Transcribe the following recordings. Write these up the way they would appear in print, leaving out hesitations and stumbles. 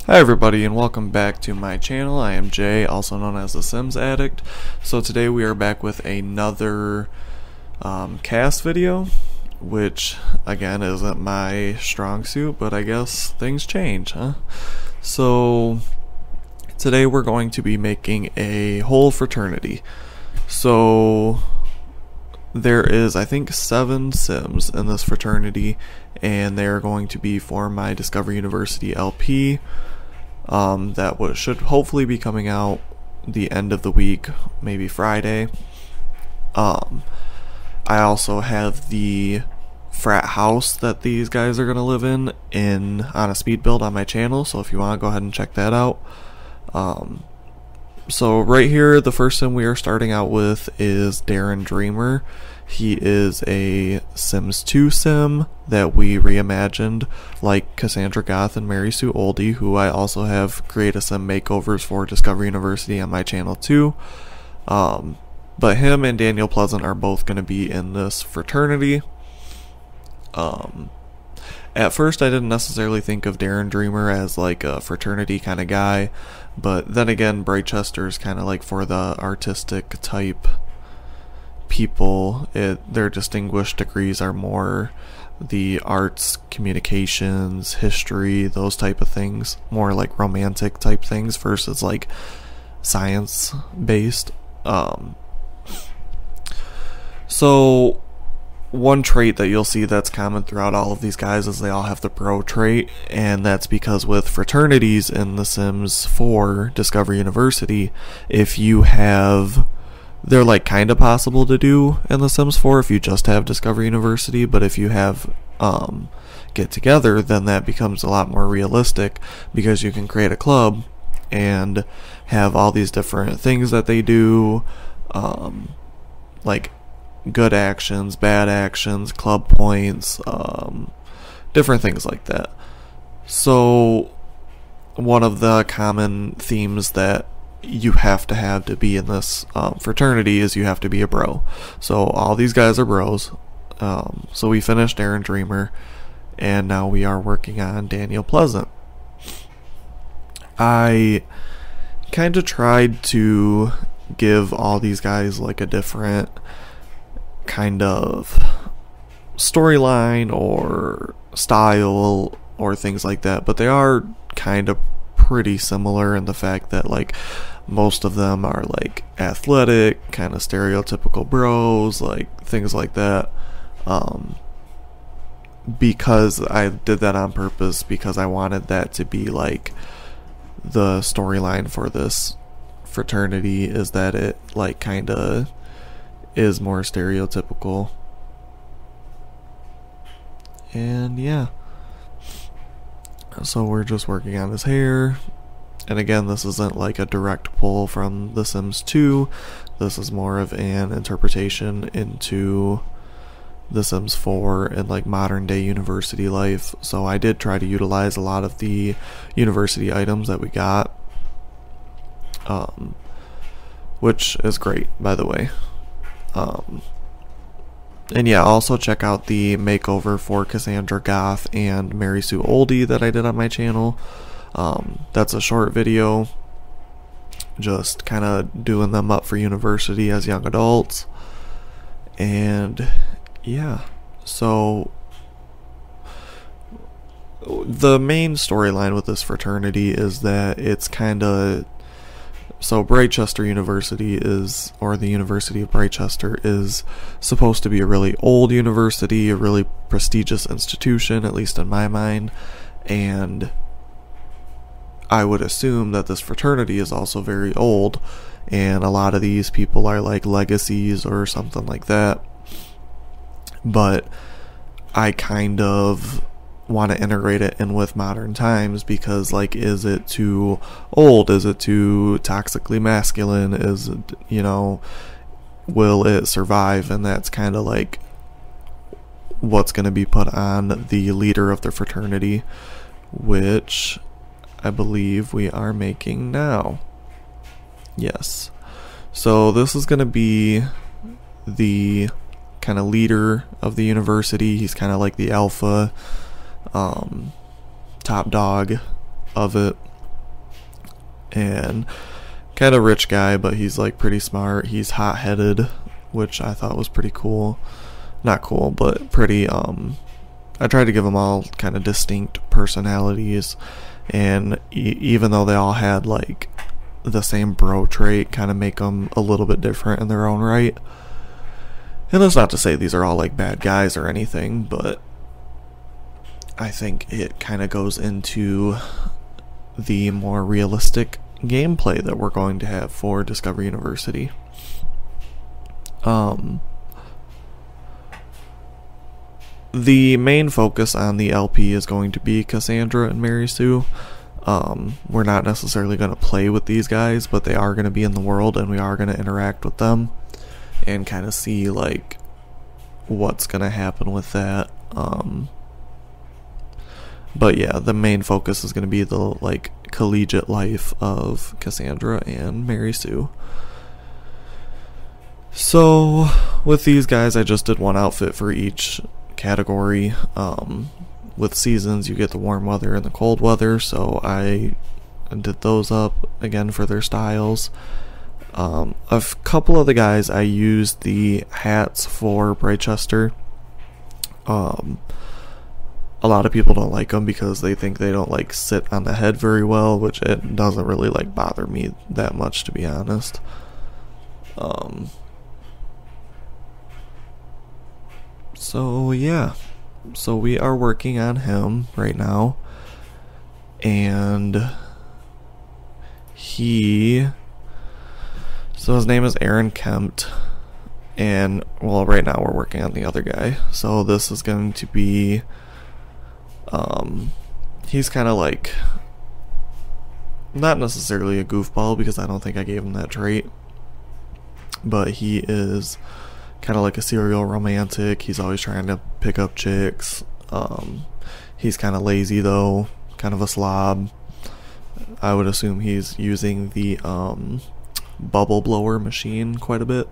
Hi everybody and welcome back to my channel. I am Jay, also known as the Sims Addict. So today we are back with another CAS video, which again isn't my strong suit, but I guess things change, huh? So today we're going to be making a whole fraternity. So there is, I think, 7 Sims in this fraternity, and they're going to be for my Discover University LP. That should hopefully be coming out the end of the week, maybe Friday. I also have the frat house that these guys are going to live in on a speed build on my channel, so if you want, go ahead and check that out. So right here, the first sim we are starting out with is Darren Dreamer. He is a Sims 2 sim that we reimagined, like Cassandra Goth and Mary Sue Oldie, who I also have created sim makeovers for Discover University on my channel too. But him and Daniel Pleasant are both going to be in this fraternity. At first I didn't necessarily think of Darren Dreamer as like a fraternity kind of guy, but then again, Brightchester's kind of like for the artistic type people. Their distinguished degrees are more the arts, communications, history, those type of things, more like romantic type things versus like science based. So one trait that you'll see that's common throughout all of these guys is they all have the bro trait, and that's because with fraternities in The Sims 4 Discover University, if you have, they're like kind of possible to do in The Sims 4 if you just have Discover University, but if you have Get Together, then that becomes a lot more realistic because you can create a club and have all these different things that they do, like good actions, bad actions, club points, different things like that. So one of the common themes that you have to be in this fraternity is you have to be a bro. So all these guys are bros. So we finished Darren Dreamer, and now we are working on Daniel Pleasant. I kind of tried to give all these guys like a different kind of storyline or style or things like that, but they are kind of pretty similar in the fact that like most of them are like athletic, kind of stereotypical bros, like things like that. Because I did that on purpose, because I wanted that to be like the storyline for this fraternity, is that it like kind of is more stereotypical. And yeah, so we're just working on his hair. And again, this isn't like a direct pull from The Sims 2. This is more of an interpretation into The Sims 4 and like modern day university life. So I did try to utilize a lot of the university items that we got, which is great, by the way. And yeah, also check out the makeover for Cassandra Goth and Mary Sue Oldie that I did on my channel. That's a short video, just kind of doing them up for university as young adults. And yeah, so the main storyline with this fraternity is that it's kind of, so Brightchester University is, or the University of Brightchester, is supposed to be a really old university, a really prestigious institution, at least in my mind, and I would assume that this fraternity is also very old, and a lot of these people are like legacies or something like that. But I kind of want to integrate it in with modern times, because like, is it too old? Is it too toxically masculine? Is it, you know, will it survive? And that's kind of like what's going to be put on the leader of the fraternity, which I believe we are making now. Yes. So this is going to be the kind of leader of the university. He's kind of like the alpha, top dog of it. and kind of rich guy, but he's like pretty smart. He's hot-headed, which I thought was pretty cool. Not cool, but pretty, I tried to give them all kind of distinct personalities, and even though they all had like the same bro trait, kind of make them a little bit different in their own right. And that's not to say these are all like bad guys or anything, but I think it kind of goes into the more realistic gameplay that we're going to have for Discovery University. The main focus on the LP is going to be Cassandra and Mary Sue. We're not necessarily going to play with these guys, but they are going to be in the world, and we are going to interact with them and kind of see like what's going to happen with that. But yeah, the main focus is going to be the like collegiate life of Cassandra and Mary Sue. So with these guys, I just did one outfit for each category. With seasons, you get the warm weather and the cold weather, so I did those up again for their styles. A couple of the guys, I used the hats for Brightchester. A lot of people don't like them because they think they don't like sit on the head very well, which it doesn't really like bother me that much, to be honest. So yeah, so we are working on him right now, and so his name is Aaron Kempt, and well, right now we're working on the other guy. So this is going to be he's kind of like not necessarily a goofball, because I don't think I gave him that trait, but he is kind of like a serial romantic. He's always trying to pick up chicks. He's kind of lazy though, kind of a slob. I would assume he's using the bubble blower machine quite a bit.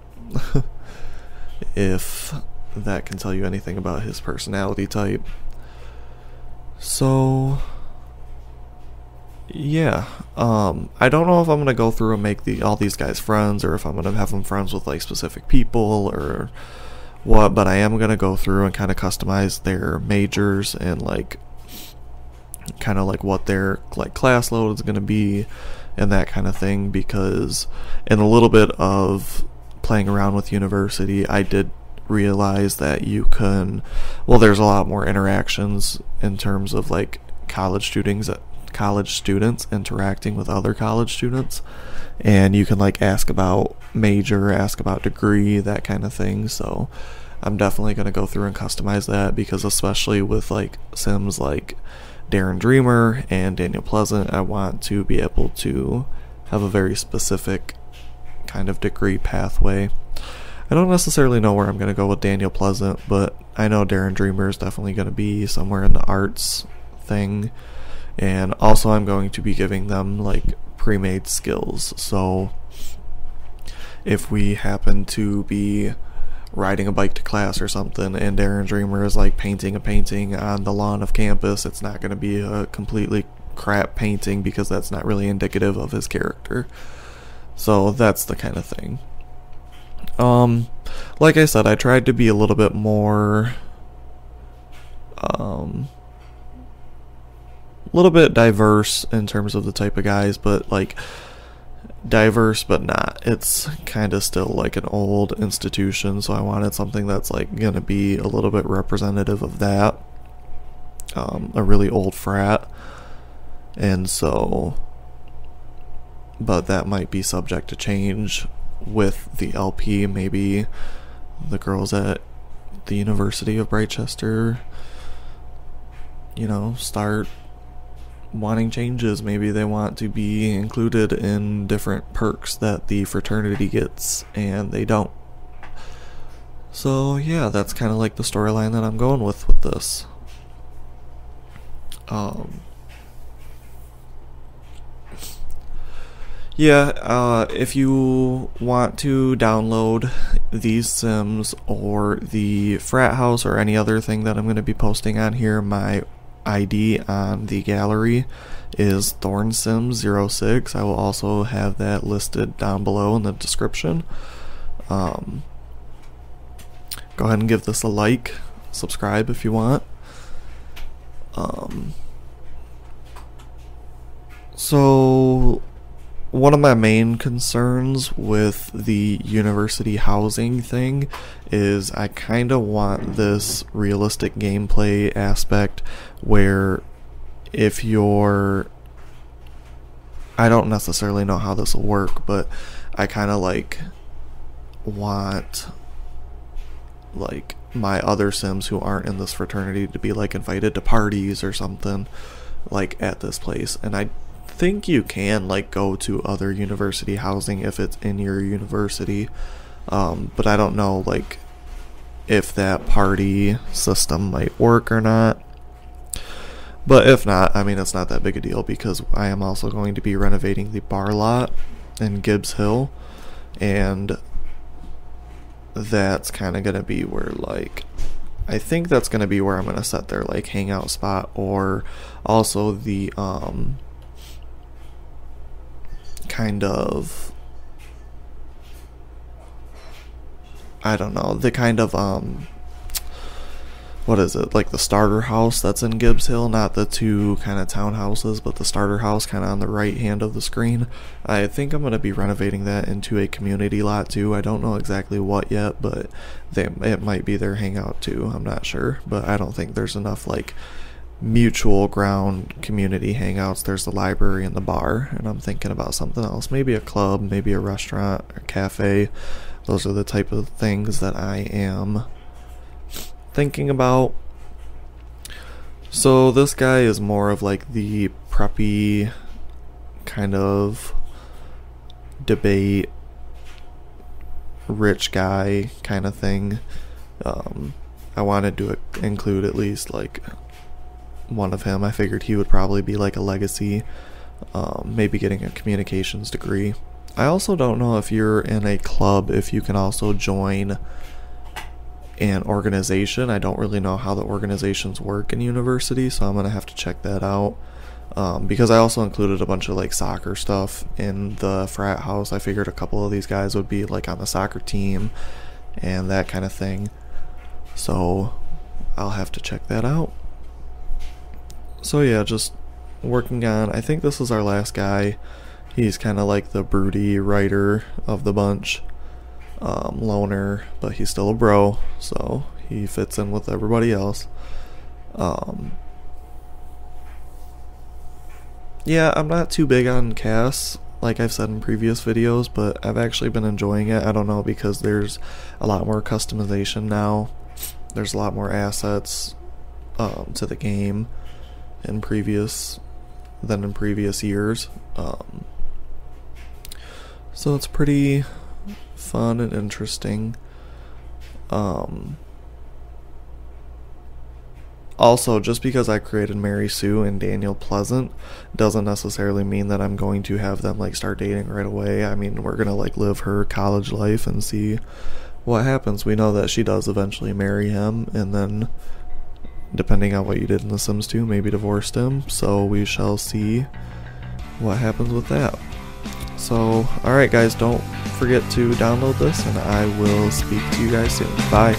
If that can tell you anything about his personality type. So yeah, I don't know if I'm gonna go through and make all these guys friends, or if I'm gonna have them friends with like specific people or what, but I am gonna go through and kind of customize their majors and like kind of like what their like class load is gonna be and that kind of thing, because in a little bit of playing around with University, I did realize that you can, well, there's a lot more interactions in terms of like college students interacting with other college students, and you can like ask about major, ask about degree, that kind of thing. So I'm definitely going to go through and customize that, because especially with like Sims like Darren Dreamer and Daniel Pleasant, I want to be able to have a very specific kind of degree pathway. I don't necessarily know where I'm going to go with Daniel Pleasant, but I know Darren Dreamer is definitely going to be somewhere in the arts thing. And also I'm going to be giving them like pre-made skills. So if we happen to be riding a bike to class or something and Darren Dreamer is like painting a painting on the lawn of campus, it's not going to be a completely crap painting, because that's not really indicative of his character. So that's the kind of thing. Like I said, I tried to be a little bit more little bit diverse in terms of the type of guys, but like diverse but not. It's kind of still like an old institution, so I wanted something that's like gonna be a little bit representative of that. A really old frat, and so, but that might be subject to change with the LP. Maybe the girls at the University of Brightchester, you know, start wanting changes. Maybe they want to be included in different perks that the fraternity gets and they don't. So yeah, that's kind of like the storyline that I'm going with this. If you want to download these Sims or the Frat House or any other thing that I'm going to be posting on here, my ID on the gallery is ThornSim06. I will also have that listed down below in the description. Go ahead and give this a like, subscribe if you want. So one of my main concerns with the university housing thing is I kind of want this realistic gameplay aspect where if you're, I don't necessarily know how this will work, but I kind of like want like my other Sims who aren't in this fraternity to be like invited to parties or something like at this place. And I think you can like go to other university housing if it's in your university, but I don't know like if that party system might work or not. But if not, I mean, it's not that big a deal because I am also going to be renovating the bar lot in Gibbs Hill, and that's kind of going to be where like I think that's going to be where I'm going to set their like hangout spot, or also the kind of, I don't know, the kind of what is it, like the starter house that's in Gibbs Hill, not the two kind of townhouses, but the starter house kind of on the right hand of the screen. I think I'm going to be renovating that into a community lot too. I don't know exactly what yet, but it might be their hangout too, I'm not sure. But I don't think there's enough like mutual ground community hangouts. There's the library and the bar, and I'm thinking about something else, maybe a club, maybe a restaurant or cafe. Those are the type of things that I am thinking about. So this guy is more of like the preppy kind of debate rich guy kind of thing. I wanted to include at least like one of him. I figured he would probably be like a legacy, maybe getting a communications degree. I also don't know if you're in a club if you can also join an organization. I don't really know how the organizations work in university, so I'm gonna have to check that out, because I also included a bunch of like soccer stuff in the frat house. I figured a couple of these guys would be like on the soccer team and that kind of thing, so I'll have to check that out. So yeah, just working on, I think this is our last guy. He's kind of like the broody writer of the bunch. Loner, but he's still a bro, so he fits in with everybody else. Yeah, I'm not too big on CAS, like I've said in previous videos, but I've actually been enjoying it. I don't know, because there's a lot more customization now. There's a lot more assets to the game than in previous years. So it's pretty fun and interesting. Also, just because I created Mary Sue and Daniel Pleasant doesn't necessarily mean that I'm going to have them like start dating right away. I mean, we're gonna like live her college life and see what happens. We know that she does eventually marry him, and then depending on what you did in The Sims 2, maybe divorced him, so we shall see what happens with that. So, alright guys, don't forget to download this, and I will speak to you guys soon. Bye.